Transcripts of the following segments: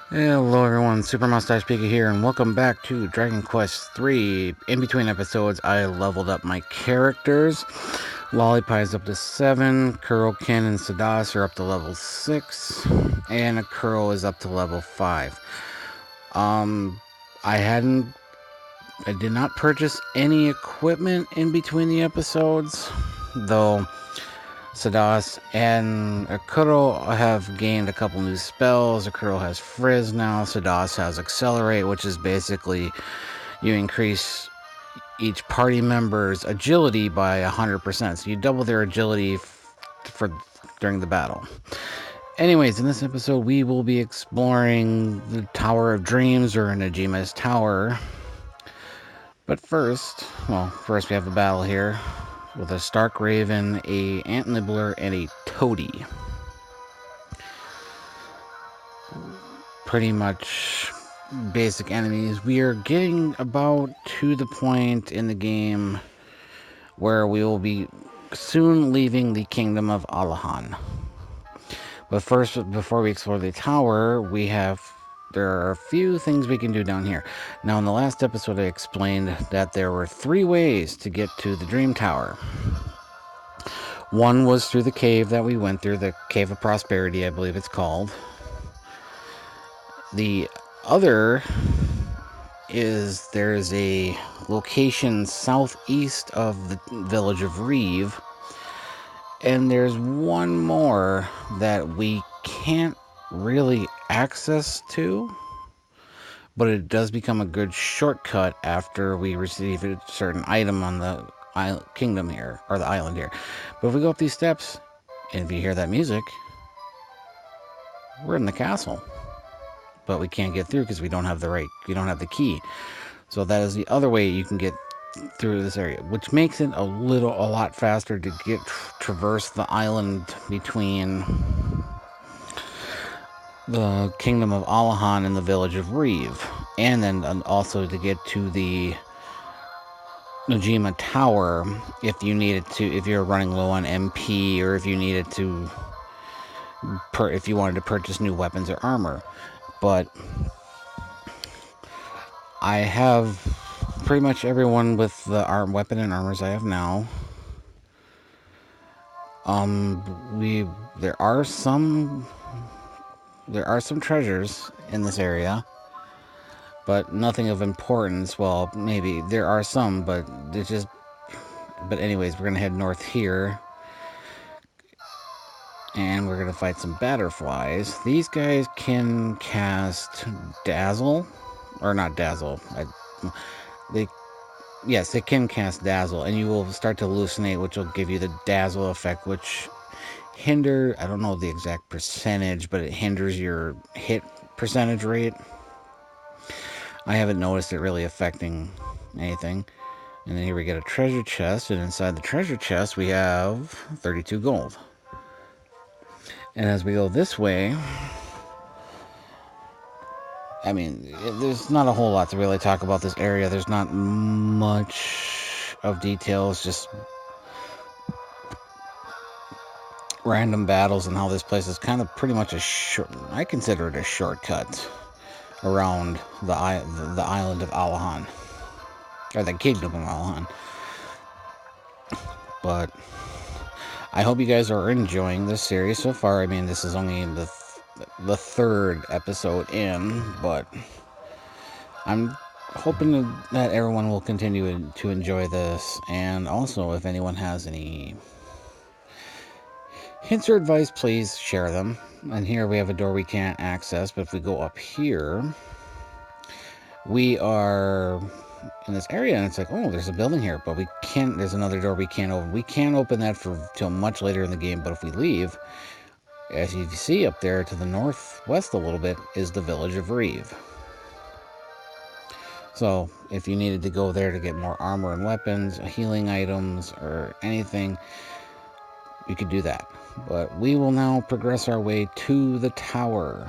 Hello everyone, Super Mustache Pika here, and welcome back to Dragon Quest III. In between episodes, I leveled up my characters. Lollipie is up to 7, Kurokin and Sadas are up to level 6, and Akirou is up to level 5. I did not purchase any equipment in between the episodes, though Sadas and Akirou have gained a couple new spells. Akirou has Frizz now. Sadas has Accelerate, which is basically you increase each party member's agility by 100%. So you double their agility for during the battle. Anyways, in this episode, we will be exploring the Tower of Dreams, or Najima's Tower. But first we have the battle here with a Stark Raven, a Ant Nibbler, and a Toady. Pretty much basic enemies. We are getting about to the point in the game where we will be soon leaving the kingdom of Alahan. But first, before we explore the tower, there are a few things we can do down here. Now, in the last episode, I explained that there were 3 ways to get to the Dream Tower. One was through the cave that we went through, the Cave of Prosperity, I believe it's called. The other is there's a location southeast of the village of Reeve, and there's one more that we can't really access to, but it does become a good shortcut after we receive a certain item on the kingdom here, or the island here. But if we go up these steps, and if you hear that music, we're in the castle. But we can't get through because we don't have the key. So that is the other way you can get through this area, which makes it a lot faster to traverse the island between the kingdom of Alahan and the village of Reeve, and then also to get to the Najima Tower if you're running low on MP, or if you wanted to purchase new weapons or armor. But I have pretty much everyone with the weapon and armors I have now. There are some treasures in this area, but nothing of importance. Well, maybe there are some, but anyways, we're gonna head north here, and we're gonna fight some batterflies. These guys can cast Dazzle, or not Dazzle. Yes, it can cast Dazzle, and you will start to hallucinate, which will give you the Dazzle effect, which I don't know the exact percentage, but it hinders your hit percentage rate. I haven't noticed it really affecting anything. And then here we get a treasure chest, and inside the treasure chest we have 32 gold. And as we go this way, I mean, there's not a whole lot to really talk about this area. There's not much of details, just random battles, and how this place is kind of pretty much I consider it a shortcut around the island of Alahan, or the kingdom of Alahan. But I hope you guys are enjoying this series so far. I mean, this is only the 3rd episode in, but I'm hoping that everyone will continue to enjoy this. And also, if anyone has any hints or advice, please share them. And here we have a door we can't access, but if we go up here, we are in this area, and it's like, oh, there's a building here, but there's another door we can't open. We can't open that till much later in the game, but if we leave, as you see up there to the northwest a little bit, is the village of Reeve. So if you needed to go there to get more armor and weapons, healing items, or anything, you could do that. But we will now progress our way to the tower.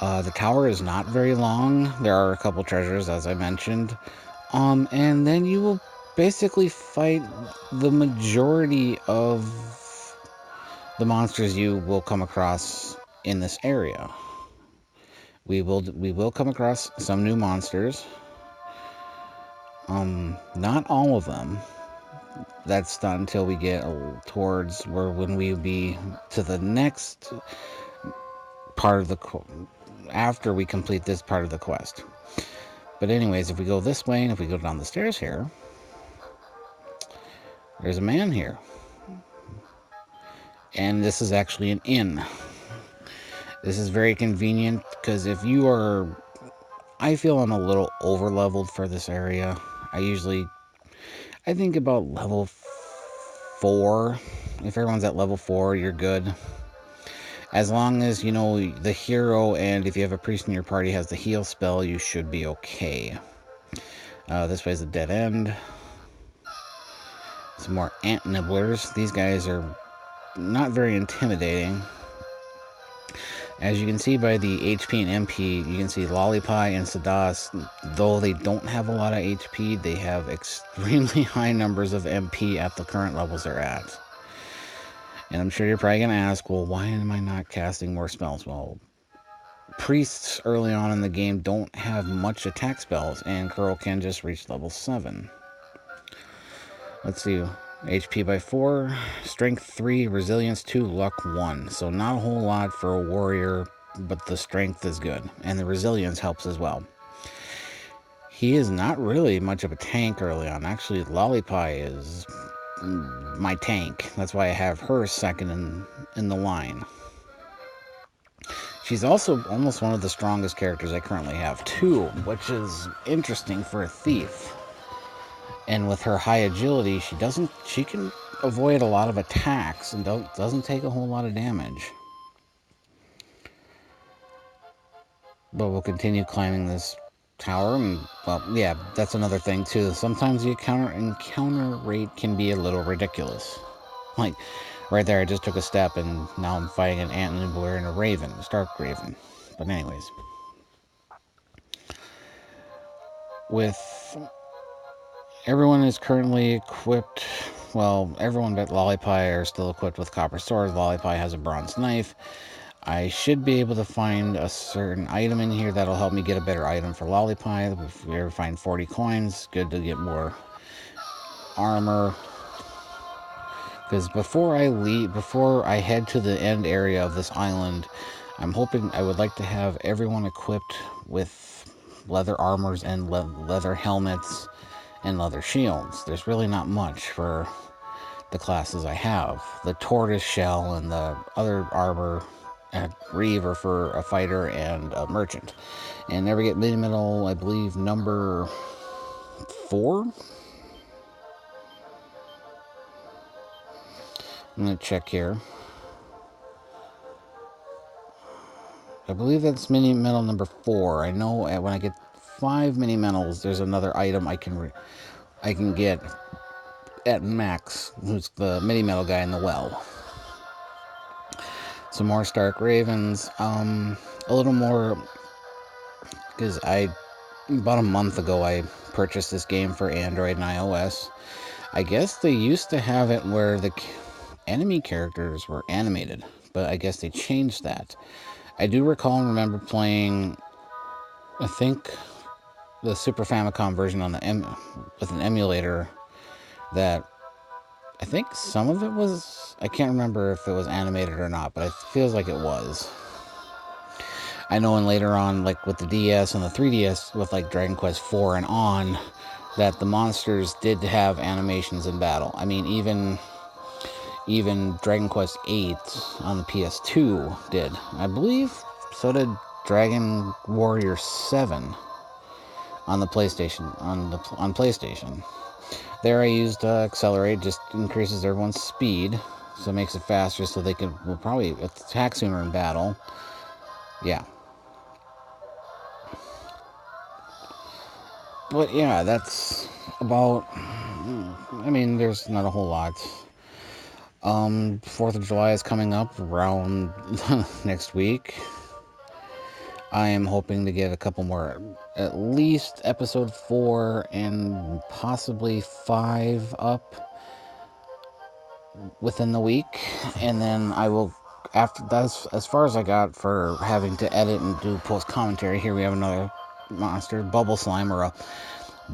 The tower is not very long. There are a couple treasures, as I mentioned. And then you will basically fight the majority of the monsters you will come across in this area. We will come across some new monsters. Not all of them. That's not until we get towards when we be to the next part of the after we complete this part of the quest. But anyways, if we go this way and if we go down the stairs here, there's a man here. And this is actually an inn. This is very convenient because if you are... I feel I'm a little over-leveled for this area. I think about level 4. If everyone's at level 4, you're good. As long as, you know, the hero and if you have a priest in your party has the heal spell, you should be okay. This way is a dead end. Some more ant nibblers. These guys are not very intimidating. As you can see by the HP and MP, you can see Lollipie and Sadas, though they don't have a lot of HP, they have extremely high numbers of MP at the current levels they're at. And I'm sure you're probably going to ask, well, why am I not casting more spells? Well, priests early on in the game don't have much attack spells, and Akirou can just reach level 7. Let's see. HP by 4, Strength 3, Resilience 2, Luck 1. So not a whole lot for a warrior, but the Strength is good. And the Resilience helps as well. He is not really much of a tank early on. Actually, Lollipie is my tank. That's why I have her second in the line. She's also almost one of the strongest characters I currently have, too, which is interesting for a thief. And with her high agility, she can avoid a lot of attacks and doesn't take a whole lot of damage. But we'll continue climbing this tower, and well, yeah, that's another thing too. Sometimes the encounter rate can be a little ridiculous. Like right there, I just took a step, and now I'm fighting an ant nibbler and a raven, a stark raven. But anyways, with everyone is currently equipped. Well, everyone but Lollipie are still equipped with copper swords. Lollipie has a bronze knife. I should be able to find a certain item in here that'll help me get a better item for Lollipie. If we ever find 40 coins, good to get more armor. Because before I head to the end area of this island, I would like to have everyone equipped with leather armors and leather helmets and leather shields. There's really not much for the classes I have. The tortoise shell and the other armor at Reeve for a fighter and a merchant. And never get mini medal, I believe, number 4. I'm going to check here. I believe that's mini medal number 4. I know when I get 5 mini medals, there's another item I can get at Max, who's the mini medal guy in the well. Some more Stark Ravens. A little more, because about a month ago I purchased this game for Android and iOS. I guess they used to have it where the enemy characters were animated, but I guess they changed that. I do recall and remember playing, I think, the Super Famicom version on with an emulator that I think some of it was, I can't remember if it was animated or not, but it feels like it was. I know, and later on, like with the DS and the 3DS, with like Dragon Quest 4 and on, that the monsters did have animations in battle. I mean, even Dragon Quest 8 on the PS2 did. I believe so did Dragon Warrior 7 on the PlayStation, on PlayStation. There I used Accelerate, just increases everyone's speed, so it makes it faster so they will probably attack sooner in battle. Yeah. But yeah, that's about, I mean, there's not a whole lot. 4th of July is coming up around next week. I am hoping to get a couple more, at least episode 4 and possibly 5 up within the week. And then after that's as far as I got for having to edit and do post commentary. Here we have another monster, bubble slime or a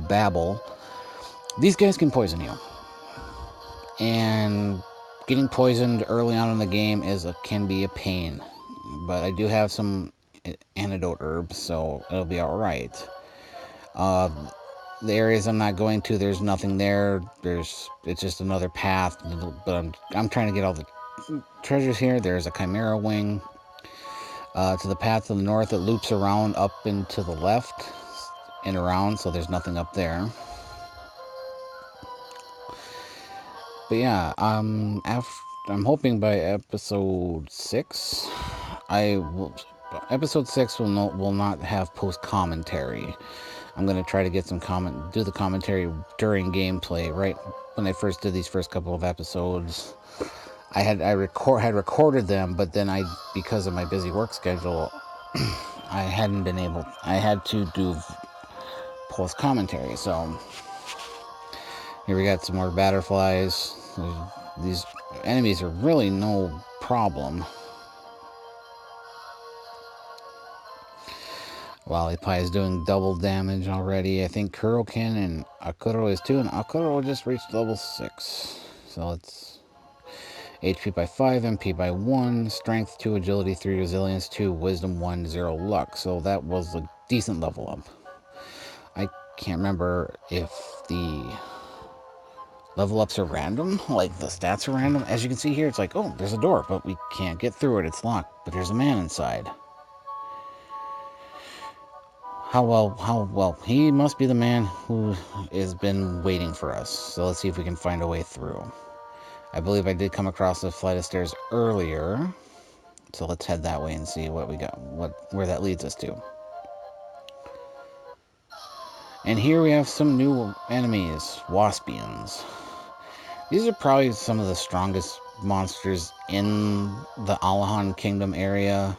babble. These guys can poison you, and getting poisoned early on in the game can be a pain. But I do have some antidote herbs, so it'll be all right. Uh, the areas I'm not going to, there's nothing there. It's just another path. But I'm trying to get all the treasures here. There's a chimera wing. To the path to the north, it loops around up and to the left and around, so there's nothing up there. But yeah, I'm hoping by episode 6, episode 6 will not have post commentary. I'm gonna try to get do the commentary during gameplay. Right when I first did these first couple of episodes, I had recorded them, but then because of my busy work schedule, I had to do post commentary. So here we got some more butterflies. These enemies are really no problem. Lollipie is doing double damage already. I think Kuroken and Akirou is too, and Akirou just reached level 6. So it's HP by 5, MP by 1, Strength 2, Agility 3, Resilience 2, Wisdom 1, 0 Luck. So that was a decent level up. I can't remember if the level ups are random, like the stats are random. As you can see here, it's like, oh, there's a door, but we can't get through it. It's locked, but there's a man inside. How well, he must be the man who has been waiting for us. So let's see if we can find a way through. I believe I did come across a flight of stairs earlier. So let's head that way and see what we got, where that leads us to. And here we have some new enemies, Waspians. These are probably some of the strongest monsters in the Alahan Kingdom area.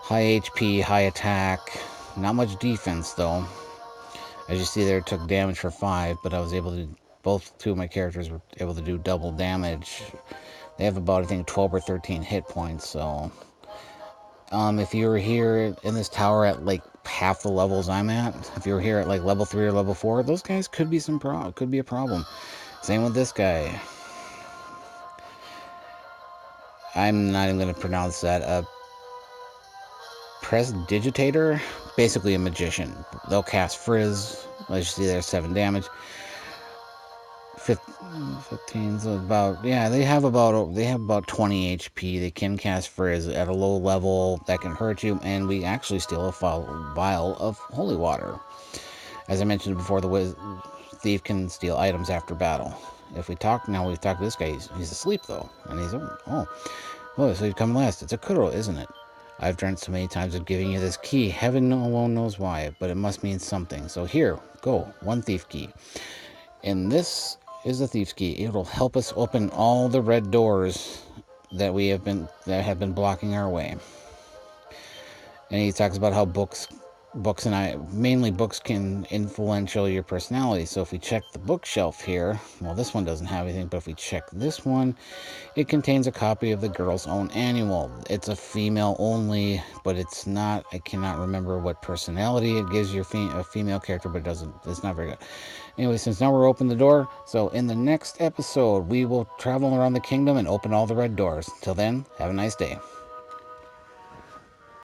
High HP, high attack, not much defense though. As you see there, it took damage for 5, but I was able to, two of my characters were able to do double damage. They have about, I think, 12 or 13 hit points, so if you were here in this tower at like half the levels I'm at, if you were here at like level 3 or level 4, those guys could be a problem. Same with this guy. I'm not even going to pronounce that. Prestidigitator, basically a magician. They'll cast Frizz. As you see there, 7 damage. 15, so about, yeah, they have about 20 HP. They can cast Frizz at a low level that can hurt you, and we actually steal a vial of holy water. As I mentioned before, the thief can steal items after battle. If we talk to this guy. He's asleep though, and he's so he's coming last. It's Akirou, isn't it? I've dreamt so many times of giving you this key. Heaven alone knows why, but it must mean something. So here, go, 1 thief key. And this is the thief's key. It will help us open all the red doors that have been blocking our way. And he talks about how books can influential your personality. So if we check the bookshelf here, well, this one doesn't have anything, but if we check this one, it contains a copy of the Girl's Own Annual. It's a female only, but it's not, I cannot remember what personality it gives your a female character, but it's not very good. Anyway, since now we're open the door, so in the next episode, we will travel around the kingdom and open all the red doors. Till then, have a nice day.